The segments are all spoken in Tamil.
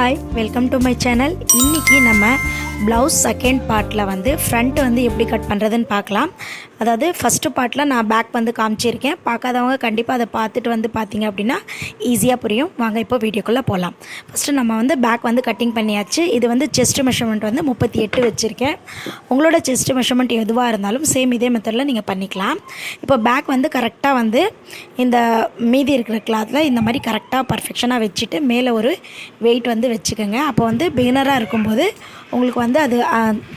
Hi, welcome to my channel. இன்னைக்கு நம்ம blouse second partல வந்து front வந்து எப்படி கட் பண்றதுன்னு பார்க்கலாம். அதாவது first partல நான் back வந்து காமிச்சிருக்கேன். பார்க்காதவங்க கண்டிப்பா அதை பார்த்துட்டு வந்து பாத்தீங்க அப்படினா ஈஸியா புரியும். வாங்க இப்போ வீடியோக்குள்ள போலாம். ஃபர்ஸ்ட் நம்ம வந்து back வந்து கட்டிங் பண்ணியாச்சு. இது வந்து chest measurement வந்து 38 வச்சிருக்கேன். உங்களோட chest measurement எதுவா இருந்தாலும் சேம் இதே மெத்தட்ல நீங்க பண்ணிக்கலாம். இப்போ back வந்து கரெக்ட்டா வந்து இந்த மீதி இருக்கிற கிளாத்ல இந்த மாதிரி கரெக்ட்டா பெர்ஃபெக்ஷனா வெச்சிட்டு மேலே ஒரு weight வந்து வெச்சுக்கங்க. அப்போ வந்து பிகினரா இருக்கும்போது உங்களுக்கு வந்து அது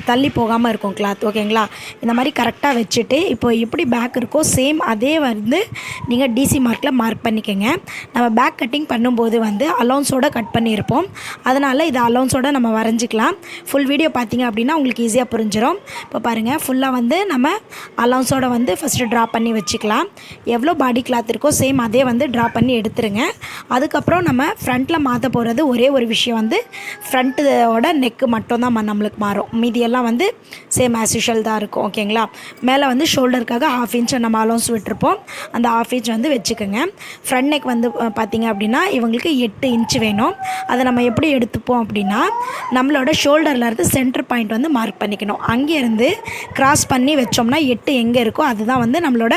தள்ளி போகாம இருக்கும் கிளாத். ஓகேங்களா? இந்த மாதிரி கரெக்ட்டா வெச்சிட்டு இப்போ எப்படி பேக் இருக்கோ சேம் அதே வந்து நீங்க டிசி மார்க்ல மார்க் பண்ணிக்கங்க. நம்ம பேக் கட்டிங் பண்ணும்போது வந்து அலவுன்ஸோட கட் பண்ணியிருப்போம். அதனால இது அலவுன்ஸோட நம்ம வரைஞ்சிக்கலாம். ஃபுல் வீடியோ பார்த்தீங்க அப்படின்னா உங்களுக்கு ஈஸியாக புரிஞ்சிடும். இப்போ பாருங்கள் ஃபுல்லாக வந்து நம்ம அலவுன்ஸோட வந்து ஃபஸ்ட்டு ட்ரா பண்ணி வச்சுக்கலாம். எவ்வளோ பாடி கிளாத் இருக்கோ சேம் அதே வந்து ட்ரா பண்ணி எடுத்துருங்க. அதுக்கப்புறம் நம்ம ஃப்ரண்ட்டில் மாற்ற போகிறது ஒரே ஒரு விஷயம் வந்து ஃப்ரண்ட்டோட நெக்கு மட்டும் தான் நம்மளுக்கு மாறும். மீதியெல்லாம் வந்து சேம் ஆஸ் யூஷுவல் தான் இருக்கும். ஓகேங்களா? மேலே வந்து ஷோல்டருக்காக 1/2 இன்ச் நம்ம அலவுன்ஸ் விட்டுருப்போம். அந்த 1/2 இன்ச் வந்து வச்சுக்கோங்க. ஃப்ரண்ட் நெக் வந்து பார்த்திங்க அப்படின்னா இவங்களுக்கு 8 இன்ச் வேணும். அதை நம்ம எப்படி எடுத்துப்போம் அப்படின்னா நம்மளோட ஷோல்டர்லேருந்து சென்டர் பாயிண்ட் வந்து மார்க் பண்ணிக்கணும். அங்கேருந்து கிராஸ் பண்ணி வச்சோம்னா 8 எங்கே இருக்கோ அதுதான் வந்து நம்மளோட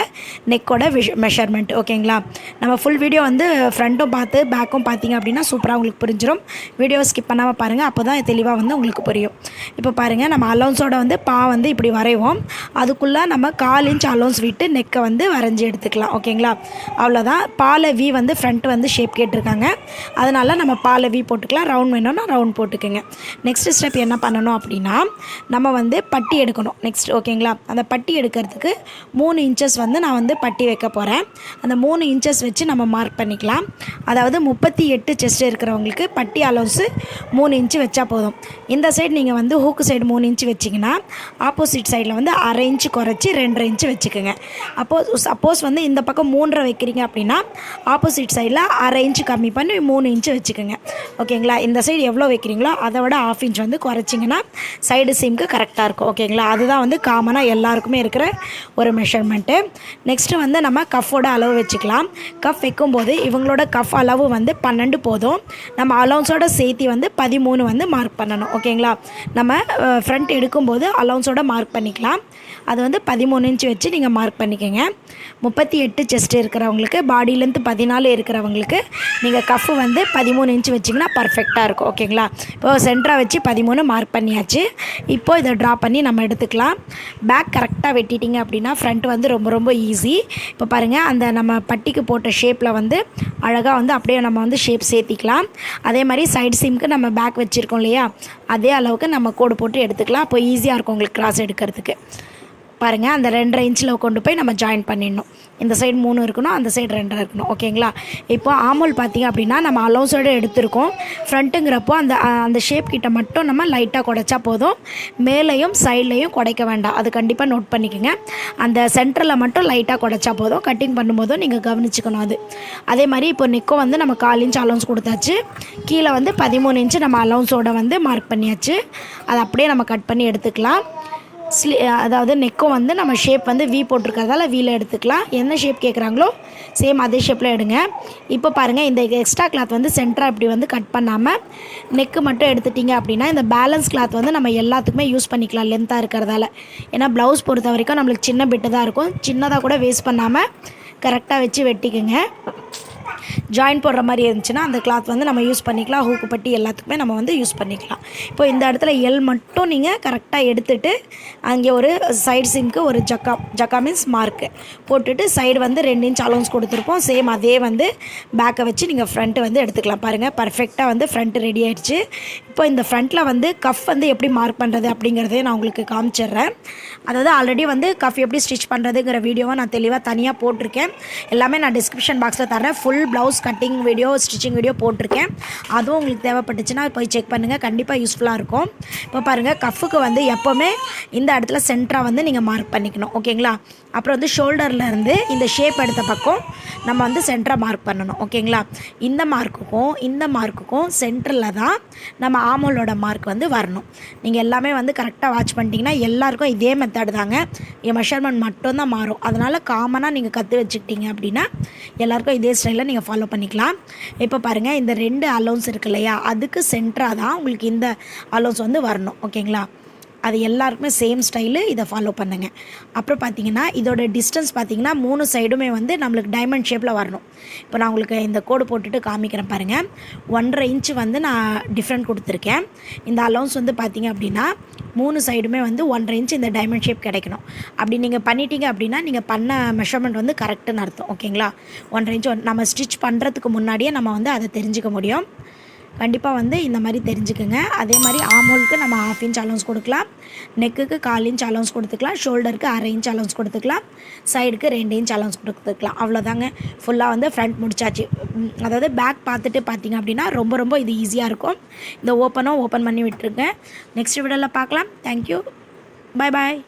நெக்கோட மெஷர்மெண்ட். ஓகேங்களா? நம்ம ஃபுல் வீடியோ வந்து ஃப்ரண்ட்டும் பார்த்து பேக்கும் பார்த்திங்க அப்படின்னா சூப்பராக உங்களுக்கு புரிஞ்சிடும். வீடியோவை ஸ்கிப் பண்ணாமல் பாருங்கள். அப்போ தான் தெளிவாக வந்து உங்களுக்கு புரியும். இப்போ பாருங்கள் நம்ம அலவுன்ஸோட வந்து வந்து இப்படி வரைவோம். அதுக்குள்ளே நம்ம 1/4 இன்ச் அலவுன்ஸ் விட்டு நெக்கை வந்து வரைஞ்சி எடுத்துக்கலாம். ஓகேங்களா? அவ்வளோதான். பாலை வி வந்து ஃப்ரண்ட் வந்து ஷேப் கேட்டிருக்காங்க. அதனால் நம்ம பாலை வி போட்டுக்கலாம். ரவுண்ட் வேணும்னா ரவுண்ட் போட்டுக்கோங்க. நெக்ஸ்ட் ஸ்டெப் என்ன பண்ணணும் அப்படின்னா நம்ம வந்து பட்டி எடுக்கணும் நெக்ஸ்ட். ஓகேங்களா? அந்த பட்டி எடுக்கிறதுக்கு 3 இன்ச்சஸ் வந்து நான் வந்து பட்டி வைக்க போகிறேன். அந்த 3 இன்ச்சஸ் வச்சு நம்ம மார்க் பண்ணிக்கலாம். அதாவது 38 செஸ்ட் இருக்கிறவங்களுக்கு பட்டி அலவுன்ஸு 3 இன்ச்சு வச்சா போதும். இந்த சைடு நீங்கள் வந்து ஹூக்கு சைடு 3 இன்ச்சு வச்சிங்கன்னா ஆப்போசிட் சைடில் வந்து 1/2 இன்ச்சு குறைச்சி 2.5 இன்ச்சு வச்சுக்கோங்க. அப்போது சப்போஸ் வந்து இந்த பக்கம் 3.5 வைக்கிறீங்க அப்படின்னா ஆப்போசிட் சைடில் 1/2 இன்ச்சு கம்மி பண்ணி 3 இன்ச்சு வச்சுக்கோங்க. ஓகேங்களா? இந்த சைடு எவ்வளோ வைக்கிறீங்களோ அதை விட 1/2 இன்ச் வந்து குறைச்சிங்கன்னா சைடு சீமுக்கு கரெக்டாக இருக்கும். ஓகேங்களா? அதுதான் வந்து காமனாக எல்லாருக்குமே இருக்கிற ஒரு மெஷர்மெண்ட்டு. நெக்ஸ்ட்டு வந்து நம்ம கஃபோட அளவு வச்சுக்கலாம். கஃப் வைக்கும்போது இவங்களோட கஃப் அளவு வந்து 12 போதும். நம்ம அலவுன்ஸோட சேர்த்தி வந்து 13 வந்து மார்க் பண்ணணும். ஓகேங்களா? நம்ம ஃப்ரண்ட் எடுக்கும்போது அலவுன்ஸோட மார்க் பண்ணிக்கலாம். அது வந்து 13 இன்ச் வச்சு நீங்கள் மார்க் பண்ணிக்கோங்க. 38 செஸ்ட் இருக்கிறவங்களுக்கு பாடி லென்த் 14 இருக்கிறவங்களுக்கு நீங்கள் கஃப் வந்து 13 இன்ச் வச்சிங்கன்னா பர்ஃபெக்டாக இருக்கும். ஓகேங்களா? இப்போது சென்டராக வச்சு 13 மார்க் பண்ணியாச்சு. இப்போது இதை ட்ரா பண்ணி நம்ம எடுத்துக்கலாம். பேக் கரெக்டாக வெட்டிட்டிங்க அப்படின்னா ஃப்ரண்ட் வந்து ரொம்ப ரொம்ப ஈஸி. இப்போ பாருங்கள் அந்த நம்ம பட்டிக்கு போட்ட ஷேப்பில் வந்து அழகாக வந்து அப்படியே நம்ம வந்து ஷேப் சேர்த்திக்கலாம். அதே மாதிரி சைடு சீமுக்கு நம்ம பேக் வச்சுருக்கோம் இல்லையா, அதே அளவுக்கு நம்ம கோடு போட்டு எடுத்துக்கலாம். அப்போ ஈஸியாக இருக்கும் உங்களுக்கு கிராஸ் எடுக்கிறதுக்கு. பாருங்கள் அந்த 2.5 இன்ச்சில் கொண்டு போய் நம்ம ஜாயின் பண்ணிடணும். இந்த சைடு 3 இருக்கணும், அந்த சைடு 2 இருக்கணும். ஓகேங்களா? இப்போ ஆமோல் பார்த்திங்க அப்படின்னா நம்ம அலவுன்ஸோடு எடுத்துருக்கோம். ஃப்ரண்ட்டுங்கிறப்போ அந்த ஷேப் கிட்ட மட்டும் நம்ம லைட்டாக குடைச்சா போதும். மேலேயும் சைட்லேயும் குடைக்க வேண்டாம். அது கண்டிப்பாக நோட் பண்ணிக்கோங்க. அந்த சென்டரில் மட்டும் லைட்டாக குடைச்சா போதும். கட்டிங் பண்ணும்போதும் நீங்கள் கவனிச்சுக்கணும் அது. அதே மாதிரி இப்போ நெக்கும் வந்து நம்ம 1/4 இன்ச் அலவுன்ஸ் கொடுத்தாச்சு. கீழே வந்து 13 இன்ச்சு நம்ம அலவுன்ஸோட வந்து மார்க் பண்ணியாச்சு. அதை அப்படியே நம்ம கட் பண்ணி எடுத்துக்கலாம். அதாவது நெக்கும் வந்து நம்ம ஷேப் வந்து வி போட்டிருக்கிறதால வீல எடுத்துக்கலாம். என்ன ஷேப் கேட்குறாங்களோ சேம் அதே ஷேப்பில் எடுங்க. இப்போ பாருங்கள் இந்த எக்ஸ்ட்ரா கிளாத் வந்து சென்டராக இப்படி வந்து கட் பண்ணாமல் நெக்கு மட்டும் எடுத்துட்டிங்க அப்படின்னா இந்த பேலன்ஸ் கிளாத் வந்து நம்ம எல்லாத்துக்குமே யூஸ் பண்ணிக்கலாம் லென்த்தாக இருக்கிறதால. ஏன்னா ப்ளவுஸ் பொறுத்த வரைக்கும் நம்மளுக்கு சின்ன பிட்டு தான் இருக்கும். சின்னதாக கூட வேஸ்ட் பண்ணாமல் கரெக்டாக வச்சு வெட்டிக்குங்க. ஜாயின் போடுற மாதிரி இருந்துச்சுன்னா அந்த கிளாத் வந்து நம்ம யூஸ் பண்ணிக்கலாம். ஹூக்கு பட்டி எல்லாத்துக்குமே நம்ம வந்து யூஸ் பண்ணிக்கலாம். இப்போ இந்த இடத்துல எல் மட்டும் நீங்கள் கரெக்டாக எடுத்துகிட்டு அங்கே ஒரு சைடு சீமுக்கு ஒரு ஜக்கா மீன்ஸ் மார்க்கு போட்டுட்டு சைடு வந்து 2 இன்ச் அலவுன்ஸ் கொடுத்துருப்போம். சேம் அதே வந்து பேக்கை வச்சு நீங்கள் ஃப்ரண்ட்டு வந்து எடுத்துக்கலாம். பாருங்கள் பர்ஃபெக்டாக வந்து ஃப்ரண்ட்டு ரெடி ஆகிடுச்சு. இப்போ இந்த ஃப்ரண்ட்டில் வந்து கஃப் வந்து எப்படி மார்க் பண்ணுறது அப்படிங்கிறதே நான் உங்களுக்கு காமிச்சிடுறேன். அதாவது ஆல்ரெடி வந்து கஃப் எப்படி ஸ்டிச் பண்ணுறதுங்கிற வீடியோவை நான் தெளிவாக தனியாக போட்டிருக்கேன். எல்லாமே நான் டிஸ்கிரிப்ஷன் பாக்ஸில் தரேன். Full blouse cutting video stitching video போட்டிருக்கேன். அதுவும் உங்களுக்கு தேவைப்பட்டுச்சுன்னா போய் செக் பண்ணுங்கள். கண்டிப்பாக யூஸ்ஃபுல்லாக இருக்கும். இப்போ பாருங்கள் கஃபுக்கு வந்து எப்போவுமே இந்த இடத்துல சென்டராக வந்து நீங்கள் மார்க் பண்ணிக்கணும். ஓகேங்களா? அப்புறம் வந்து ஷோல்டர்லேருந்து இந்த ஷேப் எடுத்த பக்கம் நம்ம வந்து சென்டராக மார்க் பண்ணணும். ஓகேங்களா? இந்த மார்க்குக்கும் சென்டரில் தான் நம்ம ஆமோலோட மார்க் வந்து வரணும். நீங்கள் எல்லாமே வந்து கரெக்டாக வாட்ச் பண்ணிட்டீங்கன்னா எல்லாருக்கும் இதே மெத்தட் தாங்க. என் மெஷர்மெண்ட் மட்டும்தான் மாறும். அதனால் காமனாக நீங்கள் கற்று வச்சுக்கிட்டீங்க அப்படின்னா எல்லாருக்கும் இதே ஸ்டைலில் நீங்கள் ஃபாலோ ஃபாலோ பண்ணிக்கலாம். இப்போ பாருங்கள், இந்த 2 அலோன்ஸ் இருக்கு இல்லையா, அதுக்கு சென்டராக தான் உங்களுக்கு இந்த அலோன்ஸ் வந்து வரணும். ஓகேங்களா? அது எல்லாருக்குமே சேம் ஸ்டைலு, இதை ஃபாலோ பண்ணுங்கள். அப்புறம் பார்த்தீங்கன்னா இதோட டிஸ்டன்ஸ் பார்த்தீங்கன்னா 3 சைடுமே வந்து நம்மளுக்கு டைமண்ட் ஷேப்பில் வரணும். இப்போ நான் உங்களுக்கு இந்த கோடு போட்டுட்டு காமிக்கிறேன் பாருங்கள். 1.5 இன்ச்சு வந்து நான் டிஃப்ரெண்ட் கொடுத்துருக்கேன். இந்த அலௌன்ஸ் வந்து பார்த்திங்க அப்படின்னா 3 சைடுமே வந்து 1.5 இன்ச் இந்த டைமண்ட் ஷேப் கிடைக்கணும். அப்படி நீங்கள் பண்ணிட்டீங்க அப்படின்னா நீங்கள் பண்ண மெஷர்மெண்ட் வந்து கரெக்டுன்னு அர்த்தம். ஓகேங்களா? 1.5 இன்ச் நம்ம ஸ்டிச் பண்ணுறதுக்கு முன்னாடியே நம்ம வந்து அதை தெரிஞ்சுக்க முடியும். கண்டிப்பாக வந்து இந்த மாதிரி தெரிஞ்சுக்குங்க. அதே மாதிரி ஆம்ஹோலுக்கு நம்ம 1/2 இன்ச் அலௌன்ஸ் கொடுக்கலாம், நெக்குக்கு 1/4 இன்ச் அலௌன்ஸ் கொடுத்துக்கலாம், ஷோல்டருக்கு 1/2 இன்ச் அலௌன்ஸ் கொடுத்துக்கலாம், சைடுக்கு 2 இன்ச் அலௌன்ஸ் கொடுத்துக்கலாம். அவ்வளோதாங்க. ஃபுல்லாக வந்து ஃப்ரண்ட் முடிச்சாச்சு. அதாவது பேக் பார்த்துட்டு பார்த்தீங்க அப்படின்னா ரொம்ப ரொம்ப இது ஈஸியாக இருக்கும். இந்த ஓப்பன் பண்ணி விட்டுருங்க. நெக்ஸ்ட் வீடியோவில் பார்க்கலாம். தேங்க்யூ. பாய் பாய்.